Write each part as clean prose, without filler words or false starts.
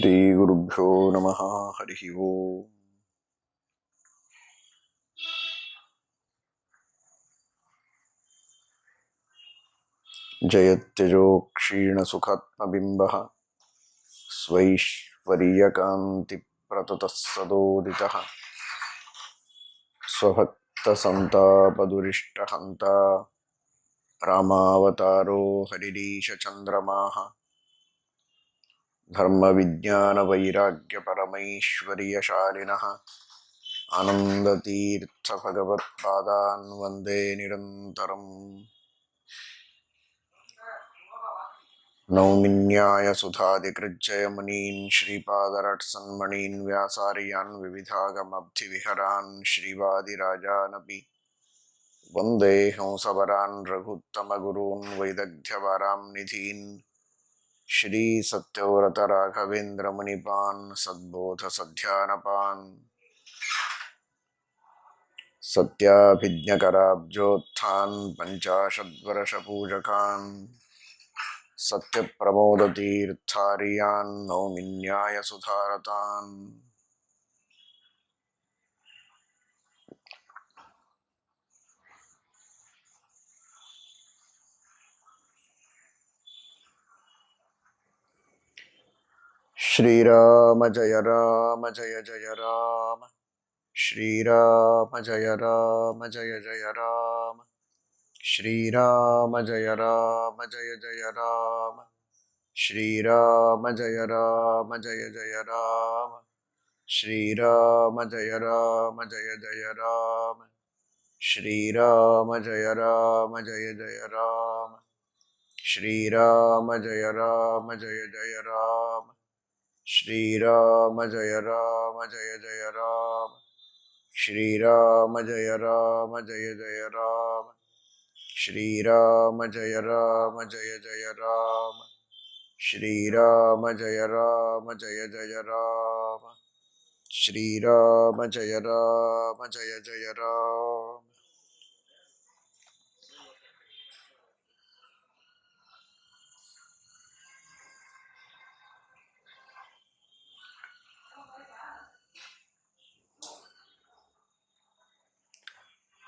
ಶ್ರೀ ಗುರುಭ್ಯೋ ನಮಃ. ಹರಿ ಓಂ. ಜಯತ್ಯಜೋ ಕ್ಷೀಣ ಸುಖಾತ್ಮಬಿಂಬಃ ಸ್ವೈಶ್ವರ್ಯಕಾಂತಿ ಪ್ರತತಃ ಸದೋದಿತಃ ಸ್ವಭಕ್ತ ಸಂತಾಪದುರಿಷ್ಟಹಂತ ರಾಮಾವತಾರೋ ಹರಿರೀಶ ಚಂದ್ರಮಾಃ ಧರ್ಮ ವಿಜ್ಞಾನ ವೈರಾಗ್ಯ ಪರಮೈಶ್ವರ್ಯಶಾಲಿನಃ ಆನಂದತೀರ್ಥ ಭಗವತ್ಪಾದಾನ್ ವಂದೇ ನಿರಂತರಂ. ನೌಮಿನ್ಯಾಯ ಸುಧಾದಿಕೃಜ್ಜಯ ಮುನೀನ್ ಶ್ರೀಪಾದರಟ್ಸನ್ಮಣೀನ್ ವ್ಯಾಸಾರ್ಯಾನ್ ವಿವಿಧಾಗಮಬ್ಧಿವಿಹರಾನ್ ಶ್ರೀವಾದಿರಾಜಾನಪಿ ವಂದೇ ಹಂಸವರಾನ್ ರಘುತ್ತಮಗುರೂನ್ ವೈದಗ್ಧ್ಯವರಾಂ ನಿಧೀನ್ ಶ್ರೀ ಸತ್ಯವ್ರತ ರಾಘವೇಂದ್ರ ಮುನಿಪಾನ್ ಸದ್ಬೋಧ ಸಧ್ಯಾನಪಾನ್ ಸತ್ಯಾಭಿಜ್ಞಕರಾಬ್ಜೋತ್ಥಾನ್ ಪಂಚಾಶದ್ವರ್ಷಪೂಜಕಾನ್ ಸತ್ಯಪ್ರಮೋದತೀರ್ಥಾರ್ಯಾನ್ ನೌಮಿನ್ಯಾಯ ಸುಧಾರತಾನ್. ಶ್ರೀರಾಮ ಜಯ ರಾಮ ಜಯ ಜಯ ರಾಮ, ಶ್ರೀರಾಮ ಜಯ ರಾಮ ಜಯ ಜಯ ರಾಮ, ಶ್ರೀರಾಮ ಜಯ ರಾಮ ಜಯ ಜಯ ರಾಮ, ಶ್ರೀರಾಮ ಜಯ ರಾಮ ಜಯ ಜಯ ರಾಮ, ಶ್ರೀರಾಮ ಜಯ ರಾಮ ಜಯ ಜಯ ರಾಮ, ಶ್ರೀರಾಮ ಜಯ ರಾಮ ಜಯ ಜಯ ರಾಮ, ಶ್ರೀರಾಮ ಜಯ ರಾಮ ಜಯ ಜಯ ರಾಮ, ಶ್ರೀರಾಮ ಜಯ ರಾಮ ಜಯ ಜಯ ರಾಮ, ಶ್ರೀರಾಮ ಜಯ ರಾಮ ಜಯ ಜಯ ರಾಮ, ಶ್ರೀರಾಮ ಜಯ ರಾಮ ಜಯ ಜಯ ರಾಮ, ಶ್ರೀರಾಮ ಜಯ ರಾಮ ಜಯ ಜಯ ರಾಮ, ಶ್ರೀರಾಮ ಜಯ ರಾಮ ಜಯ ಜಯ ರಾಮ.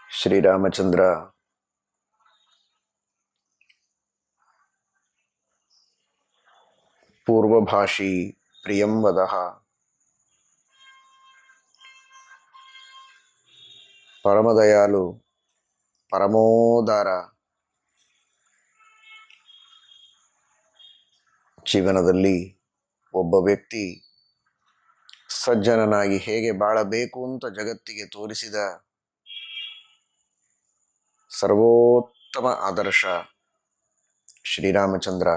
ಶ್ರೀರಾಮಚಂದ್ರ ಪೂರ್ವಭಾಷಿ ಪ್ರಿಯಂ ವದಃ, ಪರಮದಯಾಲು ಪರಮೋದಾರ. ಜೀವನದಲ್ಲಿ ಒಬ್ಬ ವ್ಯಕ್ತಿ ಸಜ್ಜನನಾಗಿ ಹೇಗೆ ಬಾಳಬೇಕು ಅಂತ ಜಗತ್ತಿಗೆ ತೋರಿಸಿದ ಸರ್ವೋತ್ತಮ ಆದರ್ಶ ಶ್ರೀರಾಮಚಂದ್ರ.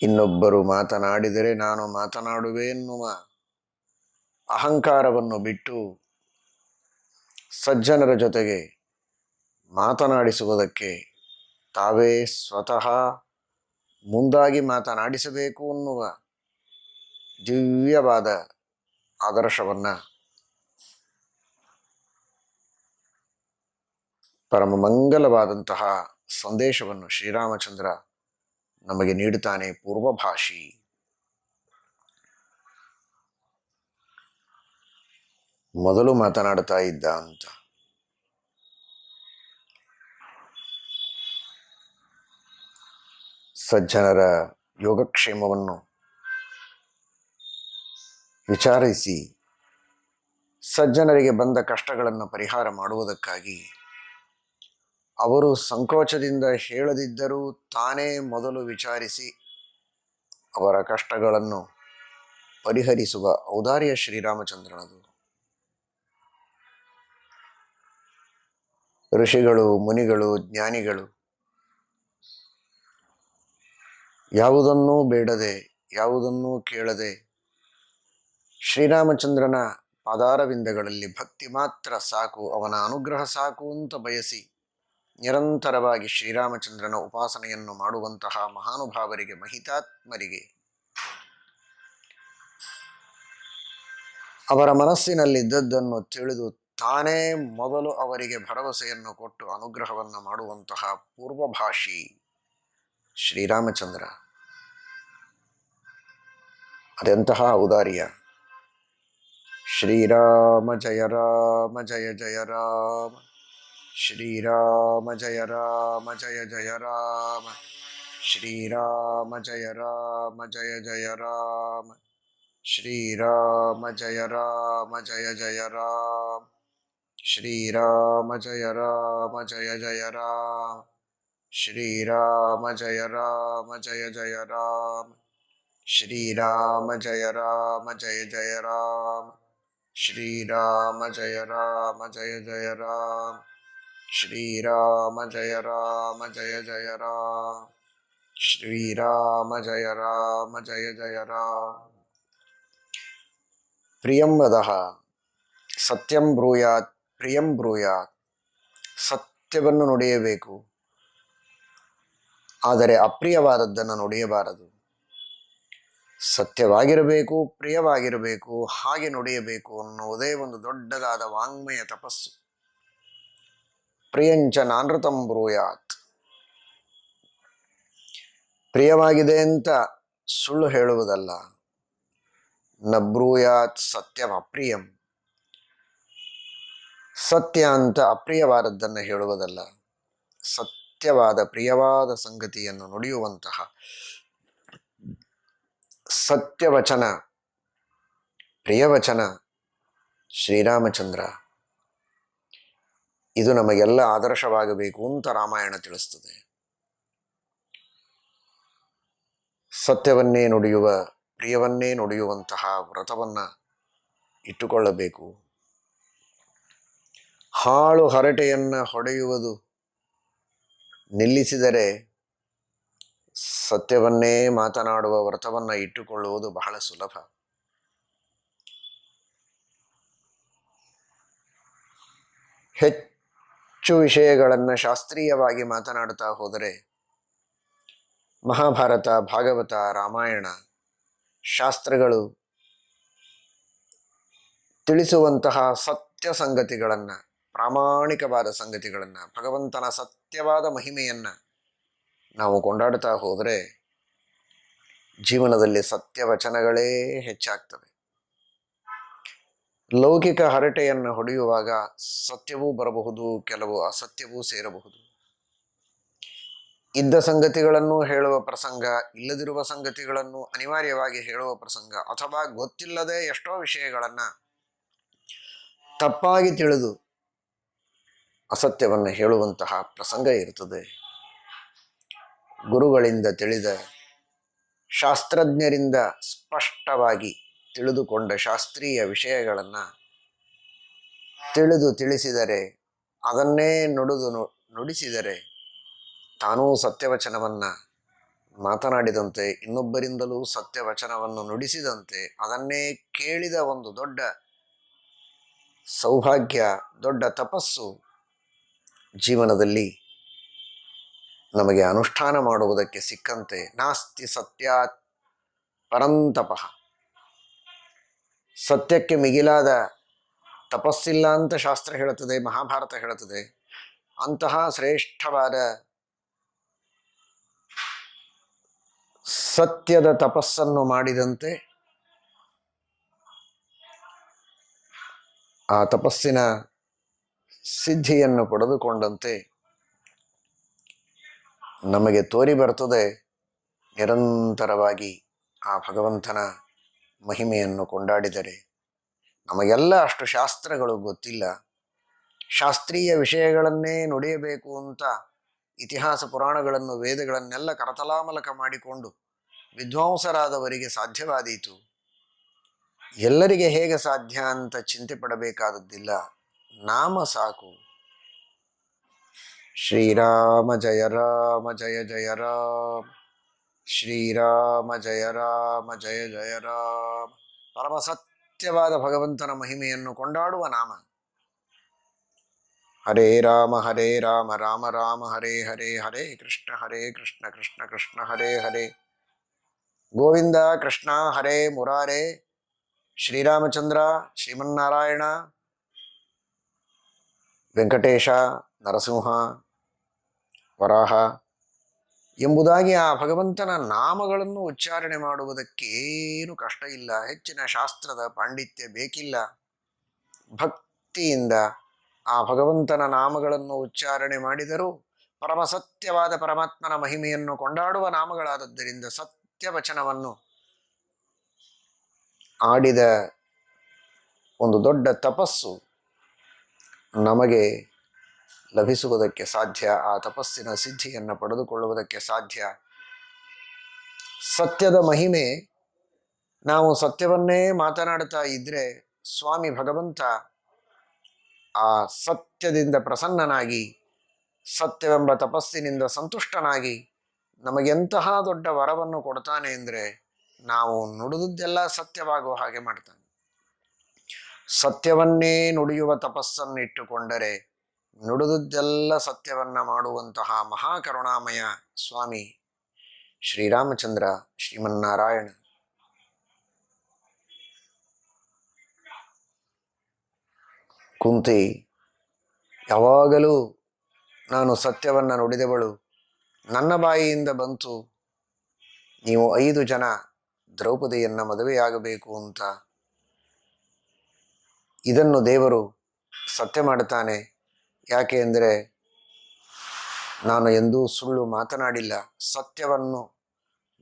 ಇನ್ನೊಬ್ಬರು ಮಾತನಾಡಿದರೆ ನಾನು ಮಾತನಾಡುವೆ ಎನ್ನುವ ಅಹಂಕಾರವನ್ನು ಬಿಟ್ಟು ಸಜ್ಜನರ ಜೊತೆಗೆ ಮಾತನಾಡಿಸುವುದಕ್ಕೆ ತಾವೇ ಸ್ವತಃ ಮುಂದಾಗಿ ಮಾತನಾಡಿಸಬೇಕು ಎನ್ನುವ ದಿವ್ಯವಾದ ಆದರ್ಶವನ್ನು, ಪರಮ ಮಂಗಲವಾದಂತಹ ಸಂದೇಶವನ್ನು ಶ್ರೀರಾಮಚಂದ್ರ ನಮಗೆ ನೀಡುತ್ತಾನೆ. ಪೂರ್ವಭಾಷಿ, ಮೊದಲು ಮಾತನಾಡ್ತಾ ಇದ್ದ ಅಂತ. ಸಜ್ಜನರ ಯೋಗಕ್ಷೇಮವನ್ನು ವಿಚಾರಿಸಿ ಸಜ್ಜನರಿಗೆ ಬಂದ ಕಷ್ಟಗಳನ್ನು ಪರಿಹಾರ ಮಾಡುವುದಕ್ಕಾಗಿ ಅವರು ಸಂಕೋಚದಿಂದ ಹೇಳದಿದ್ದರೂ ತಾನೇ ಮೊದಲು ವಿಚಾರಿಸಿ ಅವರ ಕಷ್ಟಗಳನ್ನು ಪರಿಹರಿಸುವ ಔದಾರ್ಯ ಶ್ರೀರಾಮಚಂದ್ರನದು. ಋಷಿಗಳು, ಮುನಿಗಳು, ಜ್ಞಾನಿಗಳು ಯಾವುದನ್ನೂ ಬೇಡದೆ, ಯಾವುದನ್ನೂ ಕೇಳದೆ ಶ್ರೀರಾಮಚಂದ್ರನ ಪಾದಾರವಿಂದಗಳಲ್ಲಿ ಭಕ್ತಿ ಮಾತ್ರ ಸಾಕು, ಅವನ ಅನುಗ್ರಹ ಸಾಕು ಅಂತ ಬಯಸಿ ನಿರಂತರವಾಗಿ ಶ್ರೀರಾಮಚಂದ್ರನ ಉಪಾಸನೆಯನ್ನು ಮಾಡುವಂತಹ ಮಹಾನುಭಾವರಿಗೆ, ಮಹಿತಾತ್ಮರಿಗೆ ಅವರ ಮನಸ್ಸಿನಲ್ಲಿದ್ದದ್ದನ್ನು ತಿಳಿದು ತಾನೇ ಮೊದಲು ಅವರಿಗೆ ಭರವಸೆಯನ್ನು ಕೊಟ್ಟು ಅನುಗ್ರಹವನ್ನು ಮಾಡುವಂತಹ ಪೂರ್ವಭಾಷಿ ಶ್ರೀರಾಮಚಂದ್ರ. ಅದೆಂತಹ ಔದಾರ್ಯ! ಶ್ರೀರಾಮ ಜಯ ರಾಮ ಜಯ ಜಯ ರಾಮ, ಶ್ರೀರಾಮ ಜಯ ರಾಮ ಜಯ ಜಯ ರಾಮ, ಶ್ರೀರಾಮ ಜಯ ರಾಮ ಜಯ ಜಯ ರಾಮ, ಶ್ರೀರಾಮ ಜಯ ರಾಮ ಜಯ ಜಯ ರಾಮ, ಶ್ರೀರಾಮ ಜಯ ರಾಮ ಜಯ ಜಯ ರಾಮ, ಶ್ರೀರಾಮ ಜಯ ರಾಮ ಜಯ ಜಯ ರಾಮ, ಶ್ರೀರಾಮ ಜಯ ರಾಮ ಜಯ ಜಯ ರಾಮ, ಶ್ರೀರಾಮ ಜಯ ರಾಮ ಜಯ ಜಯ ರಾಮ, ಶ್ರೀರಾಮ ಜಯ ರಾಮ ಜಯ ಜಯ ರಾಮ, ಶ್ರೀರಾಮ ಜಯ ರಾಮ ಜಯ ಜಯ ರಾಮ. ಪ್ರಿಯಂ ವದಃ ಸತ್ಯಂ ಬ್ರೂಯಾತ್ ಪ್ರಿಯಂ ಬ್ರೂಯಾತ್. ಸತ್ಯವನ್ನು ನುಡಿಯಬೇಕು, ಆದರೆ ಅಪ್ರಿಯವಾದದ್ದನ್ನು ನುಡಿಯಬಾರದು. ಸತ್ಯವಾಗಿರಬೇಕು, ಪ್ರಿಯವಾಗಿರಬೇಕು, ಹಾಗೆ ನುಡಿಯಬೇಕು ಅನ್ನುವುದೇ ಒಂದು ದೊಡ್ಡದಾದ ವಾಂಗ್ಮಯ ತಪಸ್ಸು. ಪ್ರಿಯಂಚ ನಾನೃತಂ ಬ್ರೂಯಾತ್. ಪ್ರಿಯವಾಗಿದೆ ಅಂತ ಸುಳ್ಳು ಹೇಳುವುದಲ್ಲ. ನ ಬ್ರೂಯಾತ್ ಸತ್ಯಂ ಅಪ್ರಿಯಂ. ಸತ್ಯ ಅಂತ ಅಪ್ರಿಯವಾದದ್ದನ್ನು ಹೇಳುವುದಲ್ಲ. ಸತ್ಯವಾದ ಪ್ರಿಯವಾದ ಸಂಗತಿಯನ್ನು ನುಡಿಯುವಂತಹ ಸತ್ಯವಚನ, ಪ್ರಿಯವಚನ ಶ್ರೀರಾಮಚಂದ್ರ. ಇದು ನಮಗೆಲ್ಲ ಆದರ್ಶವಾಗಬೇಕು ಅಂತ ರಾಮಾಯಣ ತಿಳಿಸ್ತದೆ. ಸತ್ಯವನ್ನೇ ನುಡಿಯುವ, ಪ್ರಿಯವನ್ನೇ ನುಡಿಯುವಂತಹ ವ್ರತವನ್ನು ಇಟ್ಟುಕೊಳ್ಳಬೇಕು. ಹಾಳು ಹರಟೆಯನ್ನು ಹೊಡೆಯುವುದು ನಿಲ್ಲಿಸಿದರೆ ಸತ್ಯವನ್ನೇ ಮಾತನಾಡುವ ವ್ರತವನ್ನು ಇಟ್ಟುಕೊಳ್ಳುವುದು ಬಹಳ ಸುಲಭ. ಹೆಚ್ಚು ವಿಷಯಗಳನ್ನು ಶಾಸ್ತ್ರೀಯವಾಗಿ ಮಾತನಾಡುತ್ತಾ ಹೋದರೆ ಮಹಾಭಾರತ, ಭಾಗವತ, ರಾಮಾಯಣ ಶಾಸ್ತ್ರಗಳು ತಿಳಿಸುವಂತಹ ಸತ್ಯ ಸಂಗತಿಗಳನ್ನು, ಪ್ರಾಮಾಣಿಕವಾದ ಸಂಗತಿಗಳನ್ನು, ಭಗವಂತನ ಸತ್ಯವಾದ ಮಹಿಮೆಯನ್ನು ನಾವು ಕೊಂಡಾಡುತ್ತಾ ಹೋದರೆ ಜೀವನದಲ್ಲಿ ಸತ್ಯವಚನಗಳೇ ಹೆಚ್ಚಾಗ್ತವೆ. ಲೌಕಿಕ ಹರಟೆಯನ್ನು ಹೊಡೆಯುವಾಗ ಸತ್ಯವೂ ಬರಬಹುದು, ಕೆಲವು ಅಸತ್ಯವೂ ಸೇರಬಹುದು. ಇದ್ದ ಸಂಗತಿಗಳನ್ನು ಹೇಳುವ ಪ್ರಸಂಗ, ಇಲ್ಲದಿರುವ ಸಂಗತಿಗಳನ್ನು ಅನಿವಾರ್ಯವಾಗಿ ಹೇಳುವ ಪ್ರಸಂಗ, ಅಥವಾ ಗೊತ್ತಿಲ್ಲದೆ ಎಷ್ಟೋ ವಿಷಯಗಳನ್ನು ತಪ್ಪಾಗಿ ತಿಳಿದು ಅಸತ್ಯವನ್ನು ಹೇಳುವಂತಹ ಪ್ರಸಂಗ ಇರ್ತದೆ. ಗುರುಗಳಿಂದ ತಿಳಿದ, ಶಾಸ್ತ್ರಜ್ಞರಿಂದ ಸ್ಪಷ್ಟವಾಗಿ ತಿಳಿದುಕೊಂಡ ಶಾಸ್ತ್ರೀಯ ವಿಷಯಗಳನ್ನು ತಿಳಿಸಿದರೆ, ಅದನ್ನೇ ನುಡಿಸಿದರೆ ತಾನೂ ಸತ್ಯವಚನವನ್ನು ಮಾತನಾಡಿದಂತೆ, ಇನ್ನೊಬ್ಬರಿಂದಲೂ ಸತ್ಯವಚನವನ್ನು ನುಡಿಸಿದಂತೆ, ಅದನ್ನೇ ಕೇಳಿದ ಒಂದು ದೊಡ್ಡ ಸೌಭಾಗ್ಯ, ದೊಡ್ಡ ತಪಸ್ಸು ಜೀವನದಲ್ಲಿ ನಮಗೆ ಅನುಷ್ಠಾನ ಮಾಡುವುದಕ್ಕೆ ಸಿಕ್ಕಂತೆ. ನಾಸ್ತಿ ಸತ್ಯಾತ್ ಪರಂತಪಃ. ಸತ್ಯಕ್ಕೆ ಮಿಗಿಲಾದ ತಪಸ್ಸಿಲ್ಲ ಅಂತ ಶಾಸ್ತ್ರ ಹೇಳುತ್ತದೆ, ಮಹಾಭಾರತ ಹೇಳುತ್ತದೆ. ಅಂತಹ ಶ್ರೇಷ್ಠವಾದ ಸತ್ಯದ ತಪಸ್ಸನ್ನು ಮಾಡಿದಂತೆ ಆ ತಪಸ್ಸಿನ ಸಿದ್ಧಿಯನ್ನು ಪಡೆದುಕೊಂಡಂತೆ ನಮಗೆ ತೋರಿ ಬರ್ತದೆ ನಿರಂತರವಾಗಿ ಆ ಭಗವಂತನ ಮಹಿಮೆಯನ್ನು ಕೊಂಡಾಡಿದರೆ. ನಮಗೆಲ್ಲ ಅಷ್ಟು ಶಾಸ್ತ್ರಗಳು ಗೊತ್ತಿಲ್ಲ. ಶಾಸ್ತ್ರೀಯ ವಿಷಯಗಳನ್ನೇ ನುಡಿಯಬೇಕು ಅಂತ ಇತಿಹಾಸ ಪುರಾಣಗಳನ್ನು, ವೇದಗಳನ್ನೆಲ್ಲ ಕರತಲಾಮಲಕ ಮಾಡಿಕೊಂಡು ವಿದ್ವಾಂಸರಾದವರಿಗೆ ಸಾಧ್ಯವಾದೀತು. ಎಲ್ಲರಿಗೆ ಹೇಗೆ ಸಾಧ್ಯ ಅಂತ ಚಿಂತೆ ಪಡಬೇಕಾದದ್ದಿಲ್ಲ. ನಾಮ ಸಾಕು. ಶ್ರೀರಾಮ ಜಯ ರಾಮ ಜಯ ಜಯ ರಾಮ, ಶ್ರೀರಾಮ ಜಯ ರಾಮ ಜಯ ಜಯ ರಾಮ. ಪರಮ ಸತ್ಯವಾದ ಭಗವಂತನ ಮಹಿಮೆಯನ್ನು ಕೊಂಡಾಡುವ ನಾಮ. ಹರೇ ರಾಮ ರಾಮ ರಾಮ ಹರೇ ಹರೇ, ಹರೇ ಕೃಷ್ಣ ಕೃಷ್ಣ ಕೃಷ್ಣ ಹರೇ ಹರೇ. ಗೋವಿಂದ ಕೃಷ್ಣ ಹರೇ ಮುರಾರೇ, ಶ್ರೀರಾಮಚಂದ್ರ, ಶ್ರೀಮನ್ನಾರಾಯಣ, ವೆಂಕಟೇಶ, ನರಸಿಂಹ, ವರಾಹ ಎಂಬುದಾಗಿ ಆ ಭಗವಂತನ ನಾಮಗಳನ್ನು ಉಚ್ಚಾರಣೆ ಮಾಡುವುದಕ್ಕೇನು ಕಷ್ಟ ಇಲ್ಲ, ಹೆಚ್ಚಿನ ಶಾಸ್ತ್ರದ ಪಾಂಡಿತ್ಯ ಬೇಕಿಲ್ಲ. ಭಕ್ತಿಯಿಂದ ಆ ಭಗವಂತನ ನಾಮಗಳನ್ನು ಉಚ್ಚಾರಣೆ ಮಾಡಿದರೂ ಪರಮಸತ್ಯವಾದ ಪರಮಾತ್ಮನ ಮಹಿಮೆಯನ್ನು ಕೊಂಡಾಡುವ ನಾಮಗಳಾದದ್ದರಿಂದ ಸತ್ಯವಚನವನ್ನು ಆಡಿದ ಒಂದು ದೊಡ್ಡ ತಪಸ್ಸು ನಮಗೆ ಲಭಿಸುವುದಕ್ಕೆ ಸಾಧ್ಯ. ಆ ತಪಸ್ಸಿನ ಸಿದ್ಧಿಯನ್ನು ಪಡೆದುಕೊಳ್ಳುವುದಕ್ಕೆ ಸಾಧ್ಯ. ಸತ್ಯದ ಮಹಿಮೆ, ನಾವು ಸತ್ಯವನ್ನೇ ಮಾತನಾಡ್ತಾ ಇದ್ರೆ ಸ್ವಾಮಿ ಭಗವಂತ ಆ ಸತ್ಯದಿಂದ ಪ್ರಸನ್ನನಾಗಿ, ಸತ್ಯವೆಂಬ ತಪಸ್ಸಿನಿಂದ ಸಂತುಷ್ಟನಾಗಿ ನಮಗೆಂತಹ ದೊಡ್ಡ ವರವನ್ನು ಕೊಡ್ತಾನೆ ಅಂದರೆ, ನಾವು ನುಡಿದದ್ದೆಲ್ಲ ಸತ್ಯವಾಗುವ ಹಾಗೆ ಮಾಡ್ತಾನೆ. ಸತ್ಯವನ್ನೇ ನುಡಿಯುವ ತಪಸ್ಸನ್ನು ಇಟ್ಟುಕೊಂಡರೆ ನುಡಿದದ್ದೆಲ್ಲ ಸತ್ಯವನ್ನ ಮಾಡುವಂತಹ ಮಹಾಕರುಣಾಮಯ ಸ್ವಾಮಿ ಶ್ರೀರಾಮಚಂದ್ರ ಶ್ರೀಮನ್ನಾರಾಯಣ. ಕುಂತಿ ಯಾವಾಗಲೂ ನಾನು ಸತ್ಯವನ್ನ ನುಡಿದವಳು, ನನ್ನ ಬಾಯಿಯಿಂದ ಬಂತು ನೀವು 5 ಜನ ದ್ರೌಪದಿಯನ್ನ ಮದುವೆಯಾಗಬೇಕು ಅಂತ. ಇದನ್ನು ದೇವರು ಸತ್ಯ ಮಾಡುತ್ತಾನೆ. ಯಾಕೆ ಅಂದರೆ ನಾನು ಎಂದೂ ಸುಳ್ಳು ಮಾತನಾಡಿಲ್ಲ. ಸತ್ಯವನ್ನು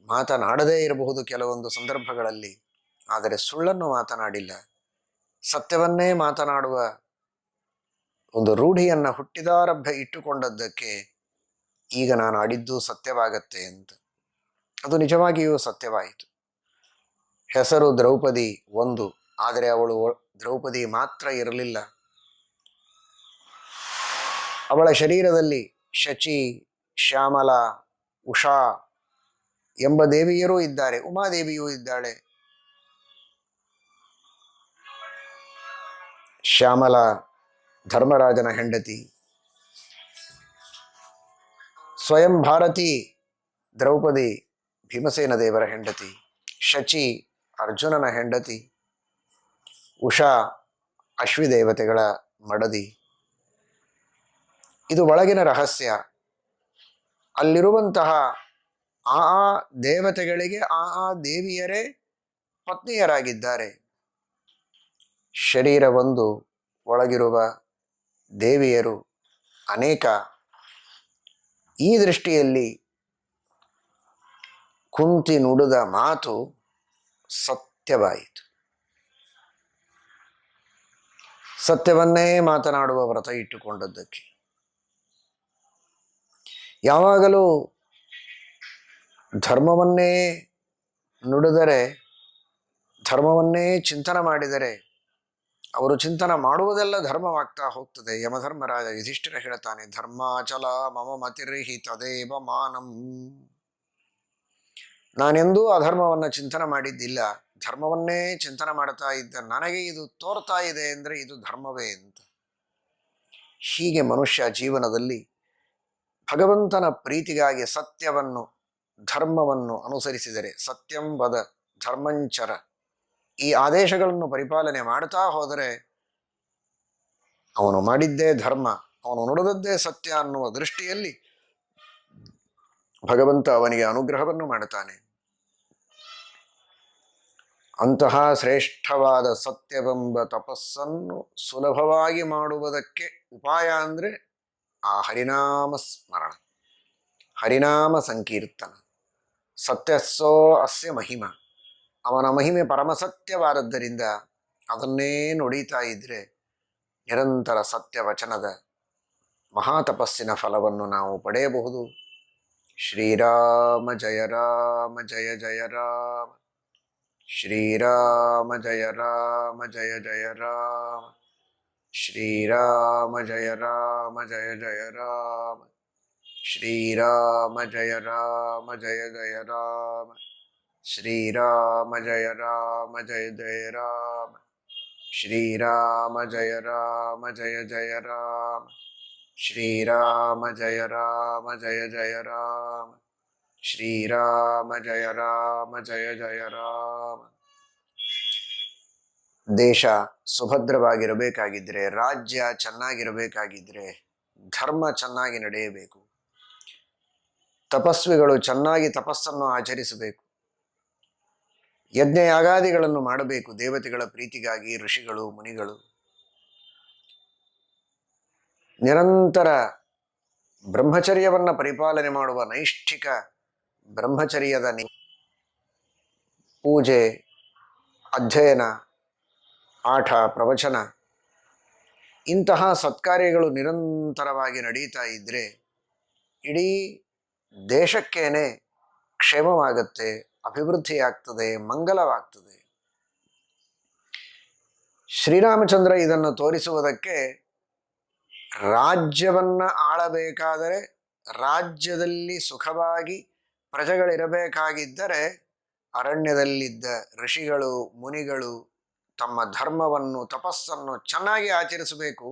ಮಾತನಾಡದೇ ಇರಬಹುದು ಕೆಲವೊಂದು ಸಂದರ್ಭಗಳಲ್ಲಿ, ಆದರೆ ಸುಳ್ಳನ್ನು ಮಾತನಾಡಿಲ್ಲ. ಸತ್ಯವನ್ನೇ ಮಾತನಾಡುವ ಒಂದು ರೂಢಿಯನ್ನು ಹುಟ್ಟಿದಾರಭ್ಯ ಇಟ್ಟುಕೊಂಡದ್ದಕ್ಕೆ ಈಗ ನಾನು ಆಡಿದ್ದು ಸತ್ಯವಾಗತ್ತೆ ಅಂತ. ಅದು ನಿಜವಾಗಿಯೂ ಸತ್ಯವಾಯಿತು. ಹೆಸರು ದ್ರೌಪದಿ ಒಂದು, ಆದರೆ ಅವಳು ದ್ರೌಪದಿ ಮಾತ್ರ ಇರಲಿಲ್ಲ. ಅವಳ ಶರೀರದಲ್ಲಿ ಶಚಿ, ಶ್ಯಾಮಲ, ಉಷಾ ಎಂಬ ದೇವಿಯರೂ ಇದ್ದಾರೆ. ಉಮಾದೇವಿಯೂ ಇದ್ದಾಳೆ. ಶ್ಯಾಮಲ ಧರ್ಮರಾಜನ ಹೆಂಡತಿ, ಸ್ವಯಂ ಭಾರತಿ ದ್ರೌಪದಿ ಭೀಮಸೇನ ದೇವರ ಹೆಂಡತಿ, ಶಚಿ ಅರ್ಜುನನ ಹೆಂಡತಿ, ಉಷಾ ಅಶ್ವಿದೇವತೆಗಳ ಮಡದಿ. ಇದು ಒಳಗಿನ ರಹಸ್ಯ. ಅಲ್ಲಿರುವಂತಹ ಆ ದೇವತೆಗಳಿಗೆ ಆ ದೇವಿಯರೇ ಪತ್ನಿಯರಾಗಿದ್ದಾರೆ. ಶರೀರ ಒಂದು, ಒಳಗಿರುವ ದೇವಿಯರು ಅನೇಕ. ಈ ದೃಷ್ಟಿಯಲ್ಲಿ ಕುಂತಿ ನುಡಿದ ಮಾತು ಸತ್ಯವಾಯಿತು. ಸತ್ಯವನ್ನೇ ಮಾತನಾಡುವ ವ್ರತ ಇಟ್ಟುಕೊಂಡದ್ದಕ್ಕೆ. ಯಾವಾಗಲೂ ಧರ್ಮವನ್ನೇ ನುಡಿದರೆ, ಧರ್ಮವನ್ನೇ ಚಿಂತನೆ ಮಾಡಿದರೆ ಅವರು ಚಿಂತನೆ ಮಾಡುವುದೆಲ್ಲ ಧರ್ಮವಾಗ್ತಾ ಹೋಗ್ತದೆ. ಯಮಧರ್ಮರಾಜ ಯುಧಿಷ್ಠಿರ ಹೇಳ್ತಾನೆ, ಧರ್ಮಾಚಲ ಮಮ ಮತಿರ್ಹಿ ತದೇವ ಮಾನಂ. ನಾನೆಂದೂ ಅಧರ್ಮವನ್ನು ಚಿಂತನೆ ಮಾಡಿದ್ದಿಲ್ಲ, ಧರ್ಮವನ್ನೇ ಚಿಂತನೆ ಮಾಡ್ತಾ ಇದ್ದ ನನಗೆ ಇದು ತೋರ್ತಾ ಇದೆ ಅಂದರೆ ಇದು ಧರ್ಮವೇ ಅಂತ. ಹೀಗೆ ಮನುಷ್ಯ ಜೀವನದಲ್ಲಿ ಭಗವಂತನ ಪ್ರೀತಿಗಾಗಿ ಸತ್ಯವನ್ನು, ಧರ್ಮವನ್ನು ಅನುಸರಿಸಿದರೆ, ಸತ್ಯಂ ವದ ಧರ್ಮಂಚರ, ಈ ಆದೇಶಗಳನ್ನು ಪರಿಪಾಲನೆ ಮಾಡ್ತಾ ಹೋದರೆ ಅವನು ಮಾಡಿದ್ದೇ ಧರ್ಮ, ಅವನು ನುಡಿದದ್ದೇ ಸತ್ಯ ಅನ್ನುವ ದೃಷ್ಟಿಯಲ್ಲಿ ಭಗವಂತ ಅವನಿಗೆ ಅನುಗ್ರಹವನ್ನು ಮಾಡುತ್ತಾನೆ. ಅಂತಹ ಶ್ರೇಷ್ಠವಾದ ಸತ್ಯವೆಂಬ ತಪಸ್ಸನ್ನು ಸುಲಭವಾಗಿ ಮಾಡುವುದಕ್ಕೆ ಉಪಾಯ ಅಂದರೆ ಆ ಹರಿನಾಮ ಸ್ಮರಣ, ಹರಿನಾಮ ಸಂಕೀರ್ತನ. ಸತ್ಯಸ್ಸೋ ಅಸ್ಯ ಮಹಿಮ, ಅವನ ಮಹಿಮೆ ಪರಮಸತ್ಯವಾದದ್ದರಿಂದ ಅದನ್ನೇ ನುಡಿತಾ ಇದ್ರೆ ನಿರಂತರ ಸತ್ಯವಚನದ ಮಹಾತಪಸ್ಸಿನ ಫಲವನ್ನು ನಾವು ಪಡೆಯಬಹುದು. ಶ್ರೀರಾಮ ಜಯ ರಾಮ ಜಯ ಜಯ ರಾಮ, ಶ್ರೀರಾಮ ಜಯ ರಾಮ ಜಯ ಜಯ ರಾಮ, ಶ್ರೀರಾಮ ಜಯ ರಾಮ ಜಯ ಜಯ ರಾಮ, ಶ್ರೀರಾಮ ಜಯ ರಾಮ ಜಯ ಜಯ ರಾಮ, ಶ್ರೀರಾಮ ಜಯ ರಾಮ ಜಯ ಜಯ ರಾಮ, ಶ್ರೀರಾಮ ಜಯ ರಾಮ ಜಯ ಜಯ ರಾಮ, ಶ್ರೀರಾಮ ಜಯ ರಾಮ ಜಯ ಜಯ ರಾಮ, ಶ್ರೀರಾಮ ಜಯ ರಾಮ ಜಯ ಜಯ ರಾಮ. ದೇಶ ಸುಭದ್ರವಾಗಿರಬೇಕಾಗಿದ್ದರೆ, ರಾಜ್ಯ ಚೆನ್ನಾಗಿರಬೇಕಾಗಿದ್ದರೆ ಧರ್ಮ ಚೆನ್ನಾಗಿ ನಡೆಯಬೇಕು. ತಪಸ್ವಿಗಳು ಚೆನ್ನಾಗಿ ತಪಸ್ಸನ್ನು ಆಚರಿಸಬೇಕು. ಯಜ್ಞಯಾಗಾದಿಗಳನ್ನು ಮಾಡಬೇಕು ದೇವತೆಗಳ ಪ್ರೀತಿಗಾಗಿ. ಋಷಿಗಳು ಮುನಿಗಳು ನಿರಂತರ ಬ್ರಹ್ಮಚರ್ಯವನ್ನು ಪರಿಪಾಲನೆ ಮಾಡುವ ನೈಷ್ಠಿಕ ಬ್ರಹ್ಮಚರ್ಯದ ಪೂಜೆ, ಅಧ್ಯಯನ, ಪಾಠ, ಪ್ರವಚನ ಇಂತಹ ಸತ್ಕಾರ್ಯಗಳು ನಿರಂತರವಾಗಿ ನಡೀತಾ ಇದ್ದರೆ ಇಡೀ ದೇಶಕ್ಕೇನೆ ಕ್ಷೇಮವಾಗುತ್ತೆ, ಅಭಿವೃದ್ಧಿಯಾಗ್ತದೆ, ಮಂಗಲವಾಗ್ತದೆ. ಶ್ರೀರಾಮಚಂದ್ರ ಇದನ್ನು ತೋರಿಸುವುದಕ್ಕೆ ರಾಜ್ಯವನ್ನು ಆಳಬೇಕಾದರೆ, ರಾಜ್ಯದಲ್ಲಿ ಸುಖವಾಗಿ ಪ್ರಜೆಗಳಿರಬೇಕಾಗಿದ್ದರೆ ಅರಣ್ಯದಲ್ಲಿದ್ದ ಋಷಿಗಳು ಮುನಿಗಳು ತಮ್ಮ ಧರ್ಮವನ್ನು ತಪಸ್ಸನ್ನು ಚೆನ್ನಾಗಿ ಆಚರಿಸಬೇಕು.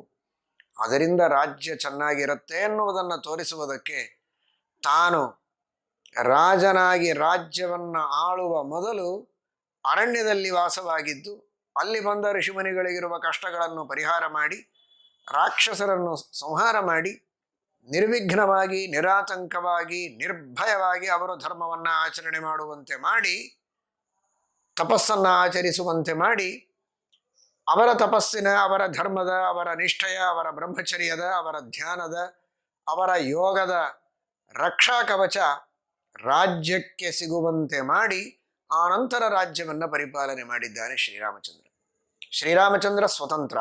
ಅದರಿಂದ ರಾಜ್ಯ ಚೆನ್ನಾಗಿರುತ್ತೆ ಎನ್ನುವುದನ್ನು ತೋರಿಸುವುದಕ್ಕೆ ತಾನು ರಾಜನಾಗಿ ರಾಜ್ಯವನ್ನು ಆಳುವ ಮೊದಲು ಅರಣ್ಯದಲ್ಲಿ ವಾಸವಾಗಿದ್ದು ಅಲ್ಲಿ ಬಂದ ಋಷಿಮುನಿಗಳಿಗಿರುವ ಕಷ್ಟಗಳನ್ನು ಪರಿಹಾರ ಮಾಡಿ, ರಾಕ್ಷಸರನ್ನು ಸಂಹಾರ ಮಾಡಿ, ನಿರ್ವಿಘ್ನವಾಗಿ ನಿರಾತಂಕವಾಗಿ ನಿರ್ಭಯವಾಗಿ ಅವರು ಧರ್ಮವನ್ನು ಆಚರಣೆ ಮಾಡುವಂತೆ ಮಾಡಿ, ತಪಸ್ಸನ್ನು ಆಚರಿಸುವಂತೆ ಮಾಡಿ, ಅವರ ತಪಸ್ಸಿನ, ಅವರ ಧರ್ಮದ, ಅವರ ನಿಷ್ಠೆಯ, ಅವರ ಬ್ರಹ್ಮಚರ್ಯದ, ಅವರ ಧ್ಯಾನದ, ಅವರ ಯೋಗದ ರಕ್ಷಾ ಕವಚ ರಾಜ್ಯಕ್ಕೆ ಸಿಗುವಂತೆ ಮಾಡಿ ಆನಂತರ ರಾಜ್ಯವನ್ನು ಪರಿಪಾಲನೆ ಮಾಡಿದ್ದಾನೆ ಶ್ರೀರಾಮಚಂದ್ರ. ಶ್ರೀರಾಮಚಂದ್ರ ಸ್ವತಂತ್ರ,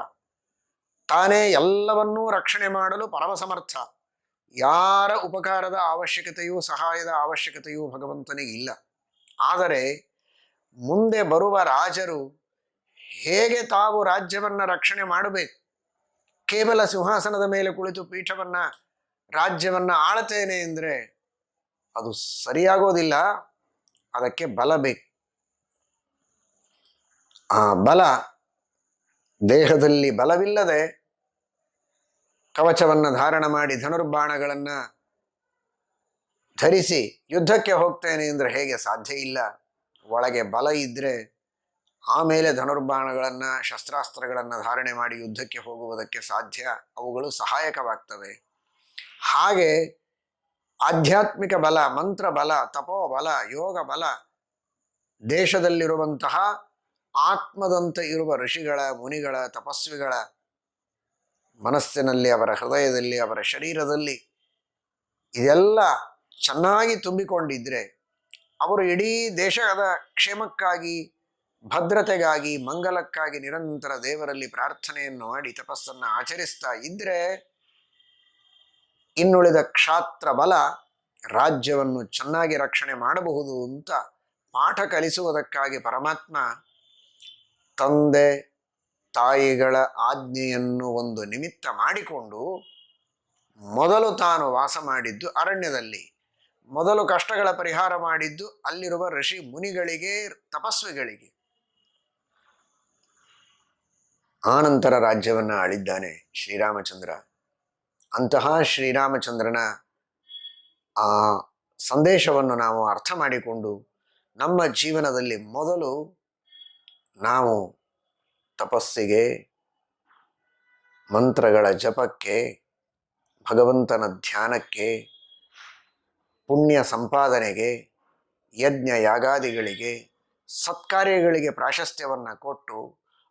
ತಾನೇ ಎಲ್ಲವನ್ನೂ ರಕ್ಷಣೆ ಮಾಡಲು ಪರಮಸಮರ್ಥ. ಯಾರ ಉಪಕಾರದ ಅವಶ್ಯಕತೆಯೂ ಸಹಾಯದ ಅವಶ್ಯಕತೆಯೂ ಭಗವಂತನಿಗೆ ಇಲ್ಲ. ಆದರೆ ಮುಂದೆ ಬರುವ ರಾಜರು ಹೇಗೆ ತಾವು ರಾಜ್ಯವನ್ನು ರಕ್ಷಣೆ ಮಾಡಬೇಕು, ಕೇವಲ ಸಿಂಹಾಸನದ ಮೇಲೆ ಕುಳಿತು ಪೀಠವನ್ನು ರಾಜ್ಯವನ್ನು ಆಳ್ತೇನೆ ಅಂದರೆ ಅದು ಸರಿಯಾಗೋದಿಲ್ಲ. ಅದಕ್ಕೆ ಬಲ ಬೇಕು. ಆ ಬಲ ದೇಹದಲ್ಲಿ ಬಲವಿಲ್ಲದೆ ಕವಚವನ್ನು ಧಾರಣ ಮಾಡಿ ಧನುರ್ಬಾಣಗಳನ್ನು ಧರಿಸಿ ಯುದ್ಧಕ್ಕೆ ಹೋಗ್ತೇನೆ ಅಂದರೆ ಹೇಗೆ ಸಾಧ್ಯ ಇಲ್ಲ. ಒಳಗೆ ಬಲ ಇದ್ದರೆ ಆಮೇಲೆ ಧನುರ್ಬಾಣಗಳನ್ನು ಶಸ್ತ್ರಾಸ್ತ್ರಗಳನ್ನು ಧಾರಣೆ ಮಾಡಿ ಯುದ್ಧಕ್ಕೆ ಹೋಗುವುದಕ್ಕೆ ಸಾಧ್ಯ, ಅವುಗಳು ಸಹಾಯಕವಾಗ್ತವೆ. ಹಾಗೆ ಆಧ್ಯಾತ್ಮಿಕ ಬಲ, ಮಂತ್ರ ಬಲ, ತಪೋಬಲ, ಯೋಗ ಬಲ, ದೇಶದಲ್ಲಿರುವಂತಹ ಆತ್ಮದಂತೆ ಇರುವ ಋಷಿಗಳ ಮುನಿಗಳ ತಪಸ್ವಿಗಳ ಮನಸ್ಸಿನಲ್ಲಿ, ಅವರ ಹೃದಯದಲ್ಲಿ, ಅವರ ಶರೀರದಲ್ಲಿ ಇದೆಲ್ಲ ಚೆನ್ನಾಗಿ ತುಂಬಿಕೊಂಡಿದ್ರೆ ಅವರು ಇಡೀ ದೇಶದ ಕ್ಷೇಮಕ್ಕಾಗಿ, ಭದ್ರತೆಗಾಗಿ, ಮಂಗಲಕ್ಕಾಗಿ ನಿರಂತರ ದೇವರಲ್ಲಿ ಪ್ರಾರ್ಥನೆಯನ್ನು ಮಾಡಿ ತಪಸ್ಸನ್ನು ಆಚರಿಸ್ತಾ ಇದ್ದರೆ ಇನ್ನುಳಿದ ಕ್ಷಾತ್ರ ಬಲ ರಾಜ್ಯವನ್ನು ಚೆನ್ನಾಗಿ ರಕ್ಷಣೆ ಮಾಡಬಹುದು ಅಂತ ಪಾಠ ಕಲಿಸುವುದಕ್ಕಾಗಿ ಪರಮಾತ್ಮ ತಂದೆ ತಾಯಿಗಳ ಆಜ್ಞೆಯನ್ನು ಒಂದು ನಿಮಿತ್ತ ಮಾಡಿಕೊಂಡು ಮೊದಲು ತಾನು ವಾಸ ಮಾಡಿದ್ದು ಅರಣ್ಯದಲ್ಲಿ, ಮೊದಲು ಕಷ್ಟಗಳ ಪರಿಹಾರ ಮಾಡಿದ್ದು ಅಲ್ಲಿರುವ ಋಷಿ ಮುನಿಗಳಿಗೆ, ತಪಸ್ವಿಗಳಿಗೆ. ಆನಂತರ ರಾಜ್ಯವನ್ನು ಆಳಿದ್ದಾನೆ ಶ್ರೀರಾಮಚಂದ್ರ. ಅಂತಹ ಶ್ರೀರಾಮಚಂದ್ರನ ಆ ಸಂದೇಶವನ್ನು ನಾವು ಅರ್ಥ ಮಾಡಿಕೊಂಡು ನಮ್ಮ ಜೀವನದಲ್ಲಿ ಮೊದಲು ನಾವು ತಪಸ್ಸಿಗೆ, ಮಂತ್ರಗಳ ಜಪಕ್ಕೆ, ಭಗವಂತನ ಧ್ಯಾನಕ್ಕೆ, ಪುಣ್ಯ ಸಂಪಾದನೆಗೆ, ಯಜ್ಞ ಯಾಗಾದಿಗಳಿಗೆ, ಸತ್ಕಾರ್ಯಗಳಿಗೆ ಪ್ರಾಶಸ್ತ್ಯವನ್ನು ಕೊಟ್ಟು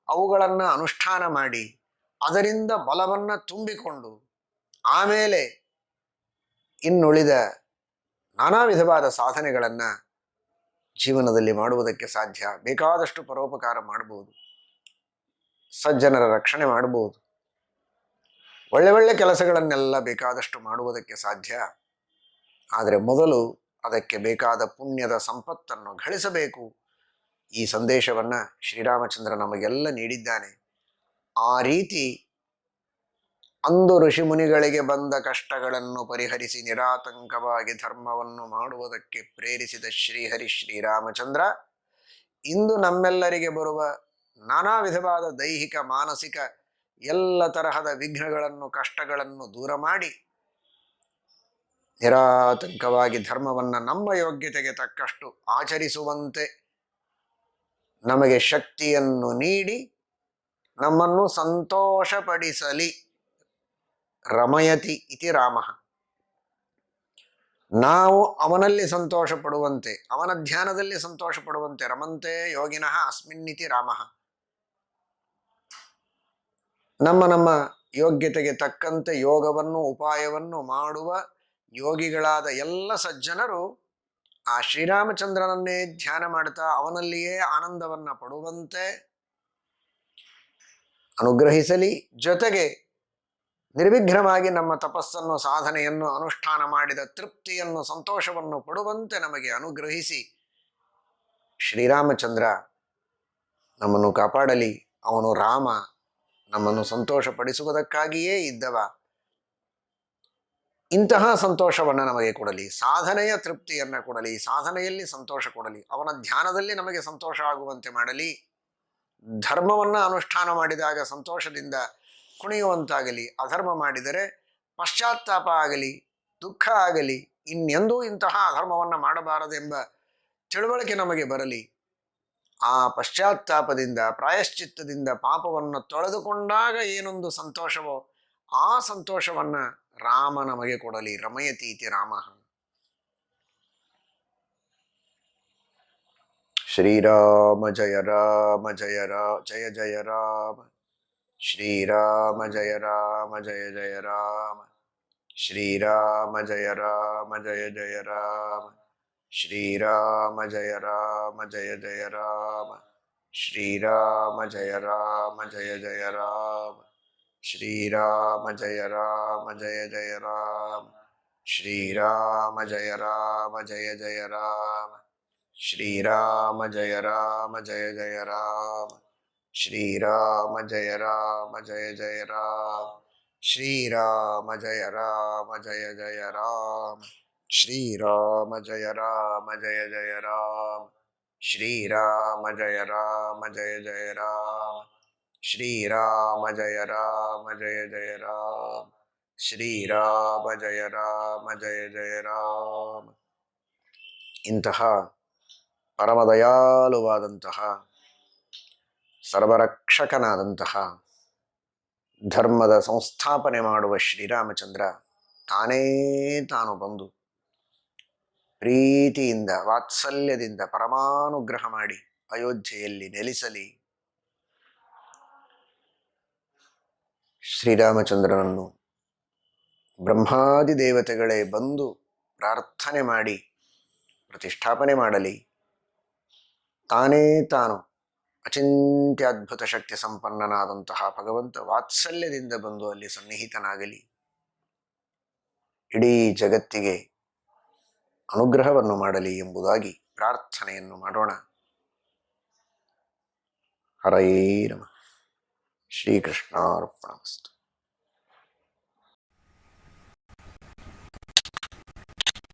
ಅವುಗಳನ್ನು ಅನುಷ್ಠಾನ ಮಾಡಿ ಅದರಿಂದ ಬಲವನ್ನು ತುಂಬಿಕೊಂಡು ಆಮೇಲೆ ಇನ್ನುಳಿದ ನಾನಾ ವಿಧವಾದ ಸಾಧನೆಗಳನ್ನು ಜೀವನದಲ್ಲಿ ಮಾಡುವುದಕ್ಕೆ ಸಾಧ್ಯ. ಬೇಕಾದಷ್ಟು ಪರೋಪಕಾರ ಮಾಡಬಹುದು, ಸಜ್ಜನರ ರಕ್ಷಣೆ ಮಾಡಬಹುದು, ಒಳ್ಳೆ ಒಳ್ಳೆ ಕೆಲಸಗಳನ್ನೆಲ್ಲ ಬೇಕಾದಷ್ಟು ಮಾಡುವುದಕ್ಕೆ ಸಾಧ್ಯ. ಆದರೆ ಮೊದಲು ಅದಕ್ಕೆ ಬೇಕಾದ ಪುಣ್ಯದ ಸಂಪತ್ತನ್ನು ಗಳಿಸಬೇಕು. ಈ ಸಂದೇಶವನ್ನು ಶ್ರೀರಾಮಚಂದ್ರ ನಮಗೆಲ್ಲ ನೀಡಿದ್ದಾನೆ. ಆ ರೀತಿ ಅಂದು ಋಷಿಮುನಿಗಳಿಗೆ ಬಂದ ಕಷ್ಟಗಳನ್ನು ಪರಿಹರಿಸಿ ನಿರಾತಂಕವಾಗಿ ಧರ್ಮವನ್ನು ಮಾಡುವುದಕ್ಕೆ ಪ್ರೇರಿಸಿದ ಶ್ರೀಹರಿ ಶ್ರೀರಾಮಚಂದ್ರ ಇಂದು ನಮ್ಮೆಲ್ಲರಿಗೆ ಬರುವ ನಾನಾ ವಿಧವಾದ ದೈಹಿಕ, ಮಾನಸಿಕ ಎಲ್ಲ ತರಹದ ವಿಘ್ನಗಳನ್ನು, ಕಷ್ಟಗಳನ್ನು ದೂರ ಮಾಡಿ ನಿರಾತಂಕವಾಗಿ ಧರ್ಮವನ್ನು ನಮ್ಮ ಯೋಗ್ಯತೆಗೆ ತಕ್ಕಷ್ಟು ಆಚರಿಸುವಂತೆ ನಮಗೆ ಶಕ್ತಿಯನ್ನು ನೀಡಿ ನಮ್ಮನ್ನು ಸಂತೋಷಪಡಿಸಲಿ. ರಮಯತಿ ಇತಿ ರಾಮ. ನಾವು ಅವನಲ್ಲಿ ಸಂತೋಷ ಪಡುವಂತೆ, ಅವನ ಧ್ಯಾನದಲ್ಲಿ ಸಂತೋಷ ಪಡುವಂತೆ. ರಮಂತೆ ಯೋಗಿನಃ ಅಸ್ಮಿನ್ನಿತಿ ರಾಮಃ. ನಮ್ಮ ನಮ್ಮ ಯೋಗ್ಯತೆಗೆ ತಕ್ಕಂತೆ ಯೋಗವನ್ನು ಉಪಾಯವನ್ನು ಮಾಡುವ ಯೋಗಿಗಳಾದ ಎಲ್ಲ ಸಜ್ಜನರು ಆ ಶ್ರೀರಾಮಚಂದ್ರನನ್ನೇ ಧ್ಯಾನ ಮಾಡ್ತಾ ಅವನಲ್ಲಿಯೇ ಆನಂದವನ್ನ ಪಡುವಂತೆ ಅನುಗ್ರಹಿಸಲಿ. ಜೊತೆಗೆ ನಿರ್ವಿಘ್ನವಾಗಿ ನಮ್ಮ ತಪಸ್ಸನ್ನು, ಸಾಧನೆಯನ್ನು, ಅನುಷ್ಠಾನ ಮಾಡಿದ ತೃಪ್ತಿಯನ್ನು, ಸಂತೋಷವನ್ನು ಪಡುವಂತೆ ನಮಗೆ ಅನುಗ್ರಹಿಸಿ ಶ್ರೀರಾಮಚಂದ್ರ ನಮ್ಮನ್ನು ಕಾಪಾಡಲಿ. ಅವನು ರಾಮ, ನಮ್ಮನ್ನು ಸಂತೋಷಪಡಿಸುವುದಕ್ಕಾಗಿಯೇ ಇದ್ದವ. ಇಂತಹ ಸಂತೋಷವನ್ನು ನಮಗೆ ಕೊಡಲಿ, ಸಾಧನೆಯ ತೃಪ್ತಿಯನ್ನು ಕೊಡಲಿ, ಸಾಧನೆಯಲ್ಲಿ ಸಂತೋಷ ಕೊಡಲಿ, ಅವನ ಧ್ಯಾನದಲ್ಲಿ ನಮಗೆ ಸಂತೋಷ ಆಗುವಂತೆ ಮಾಡಲಿ. ಧರ್ಮವನ್ನು ಅನುಷ್ಠಾನ ಮಾಡಿದಾಗ ಸಂತೋಷದಿಂದ ಕುಣಿಯುವಂತಾಗಲಿ, ಅಧರ್ಮ ಮಾಡಿದರೆ ಪಶ್ಚಾತ್ತಾಪ ಆಗಲಿ, ದುಃಖ ಆಗಲಿ, ಇನ್ನೆಂದೂ ಇಂತಹ ಅಧರ್ಮವನ್ನು ಮಾಡಬಾರದೆಂಬ ತಿಳುವಳಿಕೆ ನಮಗೆ ಬರಲಿ. ಆ ಪಶ್ಚಾತ್ತಾಪದಿಂದ, ಪ್ರಾಯಶ್ಚಿತ್ತದಿಂದ ಪಾಪವನ್ನು ತೊಳೆದುಕೊಂಡಾಗ ಏನೊಂದು ಸಂತೋಷವೋ ಆ ಸಂತೋಷವನ್ನು ರಾಮ ನಮಗೆ ಕೊಡಲಿ. ರಮಯತೀತಿ ರಾಮ. ಶ್ರೀರಾಮ ಜಯ ರಾಮ ಜಯ ಜಯ ಜಯ ರಾಮ. ಶ್ರೀರಾಮ ಜಯ ರಾಮ ಜಯ ಜಯ ರಾಮ. ಶ್ರೀರಾಮ ಜಯ ರಾಮ ಜಯ ಜಯ ರಾಮ. ಶ್ರೀರಾಮ ಜಯ ರಾಮ ಜಯ ಜಯ ರಾಮ. ಶ್ರೀರಾಮ ಜಯ ರಾಮ ಜಯ ಜಯ ರಾಮ. ಶ್ರೀರಾಮ ಜಯ ರಾಮ ಜಯ ಜಯ ರಾಮ. ಶ್ರೀರಾಮ ಜಯ ರಾಮ ಜಯ ಜಯ ರಾಮ. ಶ್ರೀರಾಮ ಜಯ ರಾಮ ಜಯ ಜಯ ರಾಮ. ಶ್ರೀರಾಮ ಜಯ ರಾಮ ಜಯ ಜಯ ರಾಮ. ಶ್ರೀರಾಮ ಜಯ ರಾಮ ಜಯ ಜಯ ರಾಮ. ಶ್ರೀರಾಮ ಜಯ ರಾಮ ಜಯ ಜಯ ರಾಮ. ಶ್ರೀರಾಮ ಜಯ ರಾಮ ಜಯ ಜಯ ರಾಮ. ಶ್ರೀರಾಮ ಜಯ ರಾಮ ಜಯ ಜಯ ರಾಮ. ಶ್ರೀರಾಮ ಜಯ ರಾಮ ಜಯ ಜಯ ರಾಮ. ಇಂತಹ ಪರಮದಯಾಳುವಾದಂತಹ, ಸರ್ವರಕ್ಷಕನಾದಂತಹ, ಧರ್ಮದ ಸಂಸ್ಥಾಪನೆ ಮಾಡುವ ಶ್ರೀರಾಮಚಂದ್ರ ತಾನೇ ತಾನು ಬಂದು ಪ್ರೀತಿಯಿಂದ, ವಾತ್ಸಲ್ಯದಿಂದ ಪರಮಾನುಗ್ರಹ ಮಾಡಿ ಅಯೋಧ್ಯೆಯಲ್ಲಿ ನೆಲೆಸಲಿ. ಶ್ರೀರಾಮಚಂದ್ರನನ್ನು ಬ್ರಹ್ಮಾದಿ ದೇವತೆಗಳೇ ಬಂದು ಪ್ರಾರ್ಥನೆ ಮಾಡಿ ಪ್ರತಿಷ್ಠಾಪನೆ ಮಾಡಲಿ. ತಾನೇ ತಾನು ಅಚಿಂತ್ಯದ್ಭುತ ಶಕ್ತಿ ಸಂಪನ್ನನಾದಂತಹ ಭಗವಂತ ವಾತ್ಸಲ್ಯದಿಂದ ಬಂದು ಅಲ್ಲಿ ಸನ್ನಿಹಿತನಾಗಲಿ. ಇಡೀ ಜಗತ್ತಿಗೆ ಅನುಗ್ರಹವನ್ನು ಮಾಡಲಿ ಎಂಬುದಾಗಿ ಪ್ರಾರ್ಥನೆಯನ್ನು ಮಾಡೋಣ. ಹರಯೇ ನಮಃ. ಶ್ರೀಕೃಷ್ಣಾರ್ಪಣಮಸ್ತು.